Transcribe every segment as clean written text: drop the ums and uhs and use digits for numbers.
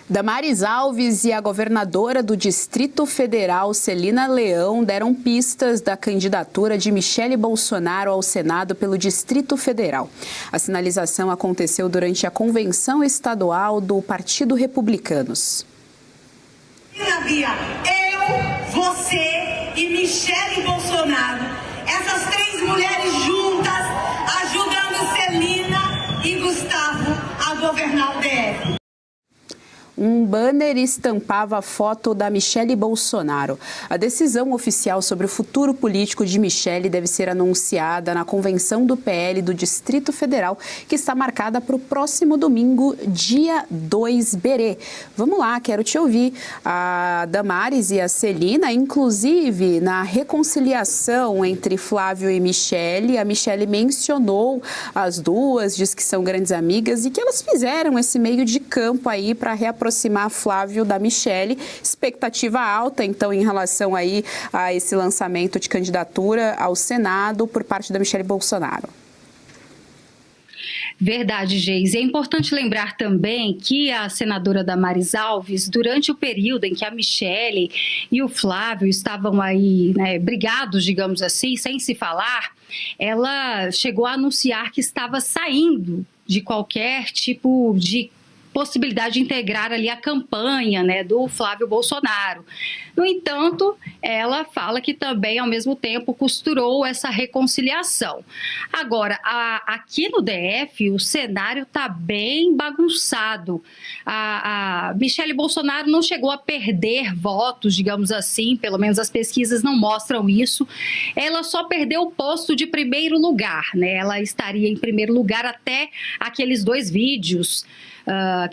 Damares Alves e a governadora do Distrito Federal, Celina Leão, deram pistas da candidatura de Michele Bolsonaro ao Senado pelo Distrito Federal. A sinalização aconteceu durante a convenção estadual do Partido Republicanos. Bia, eu, você e Michele Bolsonaro, essas três mulheres juntas, ajudando Celina e Gustavo a governar o DF. Um banner estampava a foto da Michele Bolsonaro. A decisão oficial sobre o futuro político de Michele deve ser anunciada na convenção do PL do Distrito Federal, que está marcada para o próximo domingo, dia 2 Berê. Vamos lá, quero te ouvir. A Damares e a Celina, inclusive na reconciliação entre Flávio e Michele, a Michele mencionou as duas, diz que são grandes amigas e que elas fizeram esse meio de campo aí para reaproximar Flávio da Michele. Expectativa alta, então, em relação aí a esse lançamento de candidatura ao Senado por parte da Michele Bolsonaro. Verdade, Geis. É importante lembrar também que a senadora Damares Alves, durante o período em que a Michele e o Flávio estavam aí, brigados, digamos assim, sem se falar, ela chegou a anunciar que estava saindo de qualquer tipo de possibilidade de integrar ali a campanha, do Flávio Bolsonaro. No entanto, ela fala que também, ao mesmo tempo, costurou essa reconciliação. Agora, aqui no DF, o cenário está bem bagunçado. A Michele Bolsonaro não chegou a perder votos, digamos assim, pelo menos as pesquisas não mostram isso. Ela só perdeu o posto de primeiro lugar, Ela estaria em primeiro lugar até aqueles 2 vídeos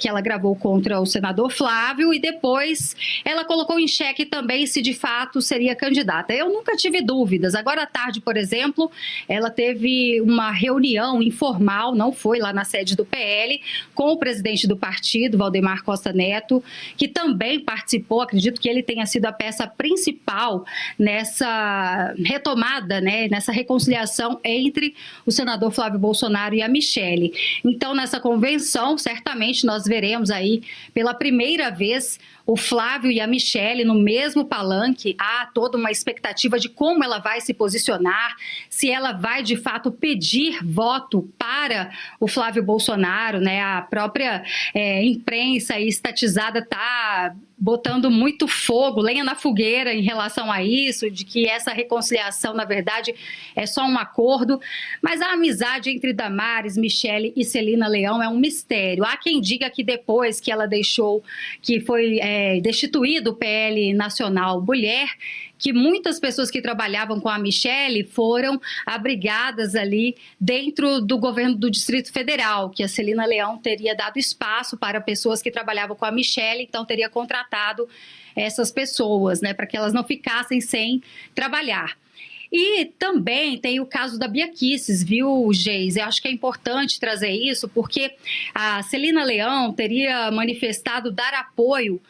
que ela gravou contra o senador Flávio, e depois ela colocou em xeque também se de fato seria candidata. Eu nunca tive dúvidas. Agora à tarde, por exemplo, ela teve uma reunião informal, não foi lá na sede do PL, com o presidente do partido, Valdemar Costa Neto, que também participou. Acredito que ele tenha sido a peça principal nessa retomada, nessa reconciliação entre o senador Flávio Bolsonaro e a Michele. Então, nessa convenção, certamente nós veremos aí pela primeira vez o Flávio e a Michele no mesmo palanque. Há toda uma expectativa de como ela vai se posicionar, se ela vai de fato pedir voto para o Flávio Bolsonaro, A própria imprensa aí estatizada está botando muito fogo, lenha na fogueira em relação a isso, de que essa reconciliação, na verdade, é só um acordo. Mas a amizade entre Damares, Michele e Celina Leão é um mistério. Há quem diga que depois que ela deixou, que foi destituído o PL Nacional Mulher, que muitas pessoas que trabalhavam com a Michele foram abrigadas ali dentro do governo do Distrito Federal, que a Celina Leão teria dado espaço para pessoas que trabalhavam com a Michele, então teria contratado essas pessoas, para que elas não ficassem sem trabalhar. E também tem o caso da Bia Kicis, viu, Geis? Eu acho que é importante trazer isso, porque a Celina Leão teria manifestado dar apoio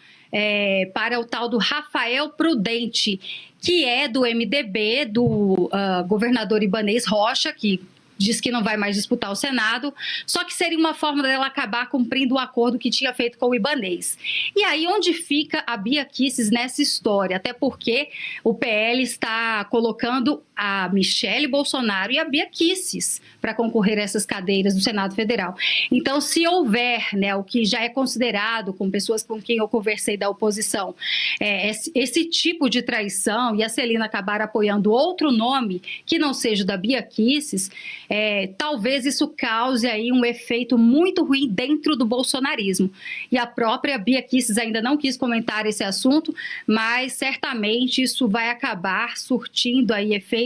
para o tal do Rafael Prudente, que é do MDB, do governador Ibanez Rocha, que diz que não vai mais disputar o Senado, só que seria uma forma dela acabar cumprindo o acordo que tinha feito com o Ibanez. E aí, onde fica a Bia Kicis nessa história? Até porque o PL está colocando a Michele Bolsonaro e a Bia Kicis para concorrer a essas cadeiras do Senado Federal. Então, se houver, o que já é considerado, com pessoas com quem eu conversei da oposição, esse tipo de traição, e a Celina acabar apoiando outro nome que não seja o da Bia Kicis, talvez isso cause aí um efeito muito ruim dentro do bolsonarismo. E a própria Bia Kicis ainda não quis comentar esse assunto, mas certamente isso vai acabar surtindo aí efeito,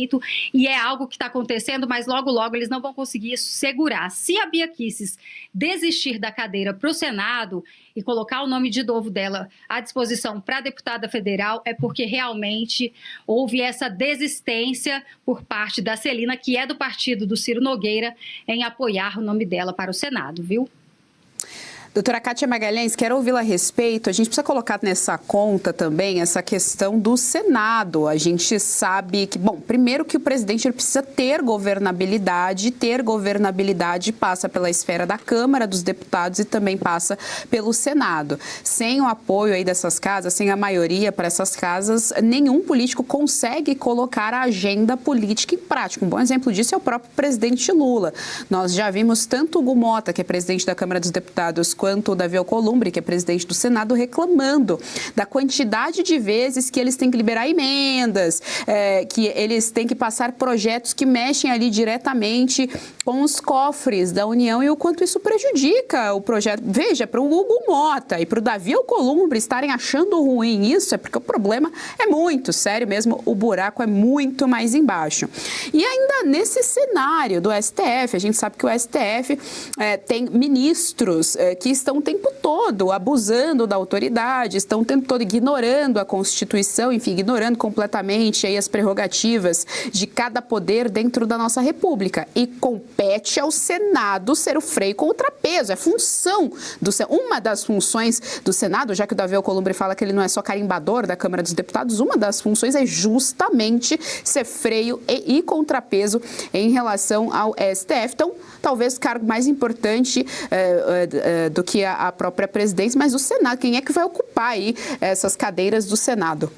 e é algo que está acontecendo, mas logo, logo eles não vão conseguir segurar. Se a Bia Kicis desistir da cadeira para o Senado e colocar o nome de novo dela à disposição para deputada federal, é porque realmente houve essa desistência por parte da Celina, que é do partido do Ciro Nogueira, em apoiar o nome dela para o Senado, viu? Doutora Kátia Magalhães, quero ouvi-la a respeito. A gente precisa colocar nessa conta também essa questão do Senado. A gente sabe que, bom, primeiro que o presidente precisa ter governabilidade passa pela esfera da Câmara dos Deputados e também passa pelo Senado. Sem o apoio aí dessas casas, sem a maioria para essas casas, nenhum político consegue colocar a agenda política em prática. Um bom exemplo disso é o próprio presidente Lula. Nós já vimos tanto o Hugo Mota, que é presidente da Câmara dos Deputados, quanto o Davi Alcolumbre, que é presidente do Senado, reclamando da quantidade de vezes que eles têm que liberar emendas, que eles têm que passar projetos que mexem ali diretamente com os cofres da União e o quanto isso prejudica o projeto. Veja, para o Hugo Mota e para o Davi Alcolumbre estarem achando ruim isso, é porque o problema é muito sério mesmo, o buraco é muito mais embaixo. E ainda nesse cenário do STF, a gente sabe que o STF tem ministros que estão o tempo todo abusando da autoridade, estão o tempo todo ignorando a Constituição, enfim, ignorando completamente aí as prerrogativas de cada poder dentro da nossa República. E compete ao Senado ser o freio com o contrapeso, é função uma das funções do Senado, já que o Davi Alcolumbre fala que ele não é só carimbador da Câmara dos Deputados, uma das funções é justamente ser freio e contrapeso em relação ao STF. Então, talvez o cargo mais importante do que a própria presidência, mas o Senado, quem é que vai ocupar aí essas cadeiras do Senado?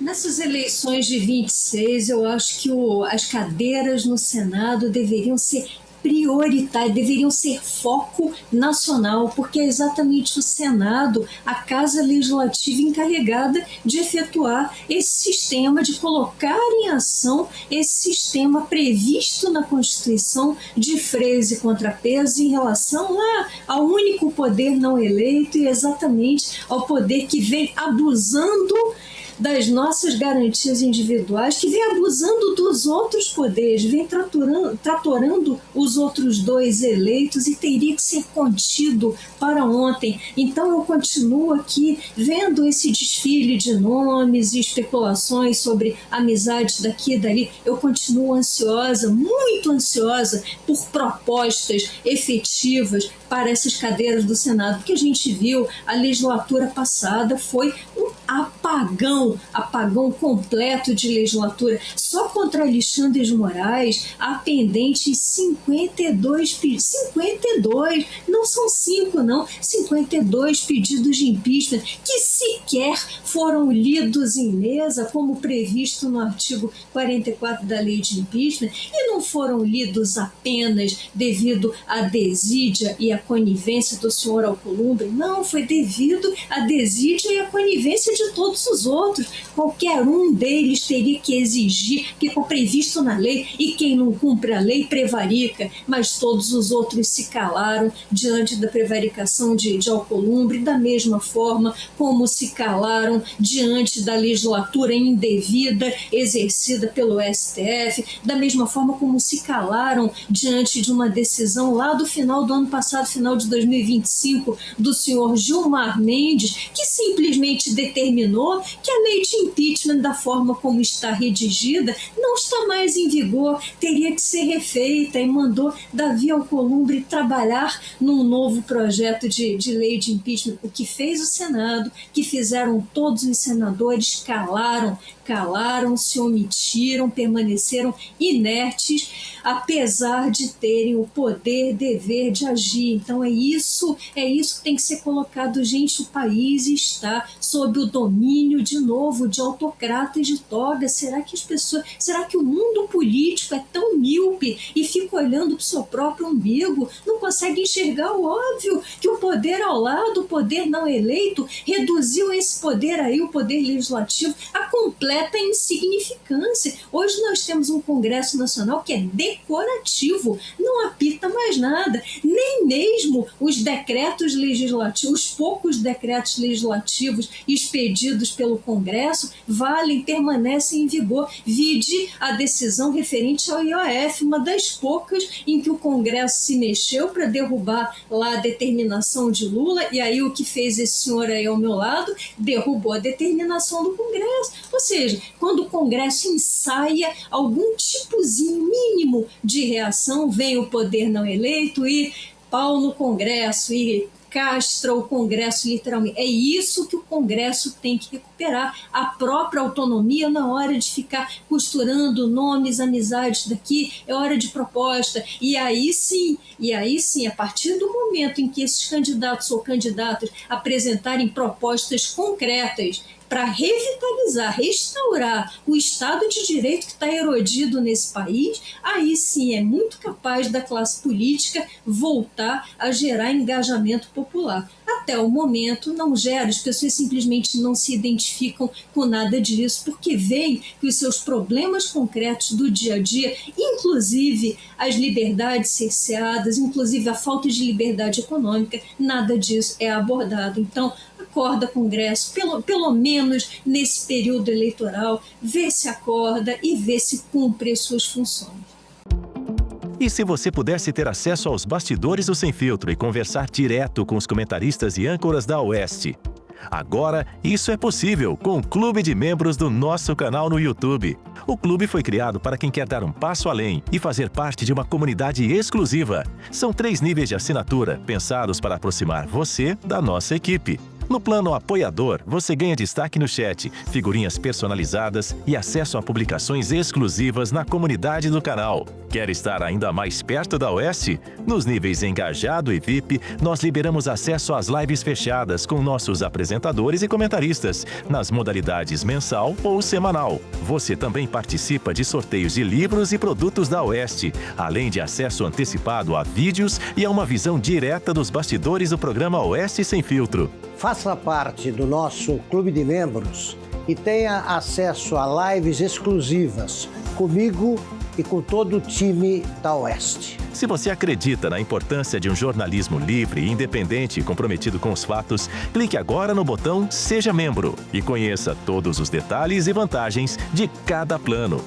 Nessas eleições de 26, eu acho que as cadeiras no Senado deveriam ser prioritárias, deveriam ser foco nacional, porque é exatamente o Senado, a Casa Legislativa encarregada de efetuar esse sistema, de colocar em ação esse sistema previsto na Constituição de freios e contrapesos em relação ao único poder não eleito e exatamente ao poder que vem abusando das nossas garantias individuais, que vem abusando dos outros poderes, vem tratorando os outros dois eleitos e teria que ser contido para ontem. Então eu continuo aqui vendo esse desfile de nomes e especulações sobre amizades daqui e dali. Eu continuo ansiosa, muito ansiosa por propostas efetivas para essas cadeiras do Senado, porque a gente viu a legislatura passada foi um apagão completo de legislatura. Só contra Alexandre de Moraes há pendentes 52, não são 5 não, 52 pedidos de impeachment que sequer foram lidos em mesa, como previsto no artigo 44 da lei de impeachment, e não foram lidos apenas devido à desídia e à conivência do senhor Alcolumbre, não, foi devido à desídia e à conivência de todos os outros. Qualquer um deles teria que exigir que for previsto na lei, e quem não cumpre a lei prevarica, mas todos os outros se calaram diante da prevaricação de Alcolumbre, da mesma forma como se calaram diante da legislatura indevida exercida pelo STF, da mesma forma como se calaram diante de uma decisão lá do final do ano passado, final de 2025, do senhor Gilmar Mendes, que simplesmente determinou que a lei de impeachment, da forma como está redigida, não está mais em vigor, teria que ser refeita, e mandou Davi Alcolumbre trabalhar num novo projeto de lei de impeachment. O que fez o Senado, que fizeram todos os senadores, calaram, se omitiram, permaneceram inertes, apesar de terem o poder, dever de agir. Então é isso que tem que ser colocado, gente. O país está sob o domínio, de novo, de autocratas de toga. Será que o mundo político é tão míope e fica olhando para o seu próprio umbigo, não consegue enxergar o óbvio, que o poder ao lado, o poder não eleito, reduziu esse poder aí, o poder legislativo, a completa insignificância. Hoje nós temos um Congresso Nacional que é decorativo, não apita mais nada, nem mesmo os decretos legislativos, os poucos decretos legislativos expedidos pelo Congresso valem, permanecem em vigor. Vide a decisão referente ao IOF, uma das poucas em que o Congresso se mexeu para derrubar lá a determinação de Lula, e aí o que fez esse senhor aí ao meu lado? Derrubou a determinação do Congresso. Ou seja, quando o Congresso ensaia algum tipozinho mínimo de reação, vem o poder não eleito e pau no Congresso, e castra o Congresso literalmente. É isso que o Congresso tem que recuperar, a própria autonomia na hora de ficar costurando nomes, amizades daqui, é hora de proposta. E aí sim, a partir do momento em que esses candidatos ou candidatas apresentarem propostas concretas para revitalizar, restaurar o Estado de Direito que está erodido nesse país, aí sim é muito capaz da classe política voltar a gerar engajamento popular. Até o momento não gera, as pessoas simplesmente não se identificam com nada disso, porque veem que os seus problemas concretos do dia a dia, inclusive as liberdades cerceadas, inclusive a falta de liberdade econômica, nada disso é abordado. Então, acorda, Congresso, pelo menos nesse período eleitoral, vê se acorda e vê se cumpre as suas funções. E se você pudesse ter acesso aos bastidores do Sem Filtro e conversar direto com os comentaristas e âncoras da Oeste? Agora, isso é possível com o Clube de Membros do nosso canal no YouTube. O clube foi criado para quem quer dar um passo além e fazer parte de uma comunidade exclusiva. São 3 níveis de assinatura, pensados para aproximar você da nossa equipe. No plano apoiador, você ganha destaque no chat, figurinhas personalizadas e acesso a publicações exclusivas na comunidade do canal. Quer estar ainda mais perto da Oeste? Nos níveis Engajado e VIP, nós liberamos acesso às lives fechadas com nossos apresentadores e comentaristas, nas modalidades mensal ou semanal. Você também participa de sorteios de livros e produtos da Oeste, além de acesso antecipado a vídeos e a uma visão direta dos bastidores do programa Oeste Sem Filtro. Faça parte do nosso clube de membros e tenha acesso a lives exclusivas comigo e com todo o time da Oeste. Se você acredita na importância de um jornalismo livre, independente e comprometido com os fatos, clique agora no botão Seja Membro e conheça todos os detalhes e vantagens de cada plano.